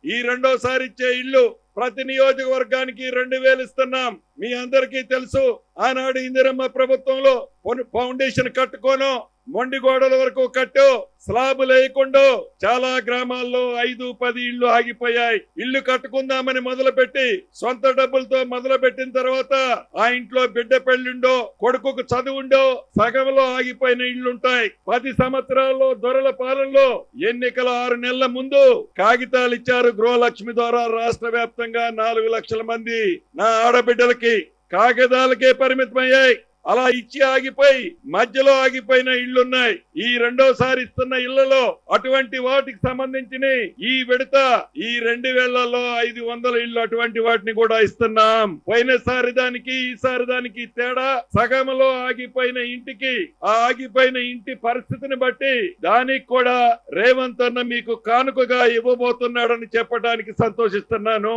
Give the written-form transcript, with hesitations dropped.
ఈ రెండోసారి ఇచ్చే ఇల్లు ప్రతి నియోజకవర్గానికి 2000 ఇస్తున్నాం. మీ అందరికీ తెలుసు, ఆనాడు ఇందిరమ్మ ప్రభుత్వంలో ఫౌండేషన్ కట్టుకోను, మొండి గోడల వరకు కట్టు, స్లాబ్ లేకుండా చాలా గ్రామాల్లో 5-10 ఇళ్లు ఆగిపోయాయి. ఇల్లు కట్టుకుందామని మొదలుపెట్టి సొంత డబ్బులతో మొదలు పెట్టిన తర్వాత ఆ ఇంట్లో బిడ్డ పెళ్లిండో, కొడుకుకు చదువుండో సగంలో ఆగిపోయిన ఇళ్లుంటాయి. 10 సంవత్సరాల్లో దొరల పాలనలో ఎన్నికల 6 నెలల ముందు కాగితాలు ఇచ్చారు గృహలక్ష్మి ద్వారా. రాష్ట్ర వ్యాప్తంగా 4 లక్షల మంది నా ఆడబిడ్డలకి కాగితాలకే పరిమితమయ్యాయి. అలా ఇచ్చి ఆగిపోయి మధ్యలో ఆగిపోయిన ఇళ్లున్నాయి. ఈ రెండోసారి ఇస్తున్న ఇళ్లలో అటువంటి వాటికి సంబంధించిన ఈ విడత ఈ 2000లో 500 ఇళ్లు అటువంటి వాటిని కూడా ఇస్తున్నాం. పోయినసారి దానికి ఈసారి దానికి తేడా సగంలో ఆగిపోయిన ఇంటికి, ఆ ఆగిపోయిన ఇంటి పరిస్థితిని బట్టి దానికి కూడా రేవంత్ అన్న మీకు కానుకగా ఇవ్వబోతున్నాడని చెప్పడానికి సంతోషిస్తున్నాను.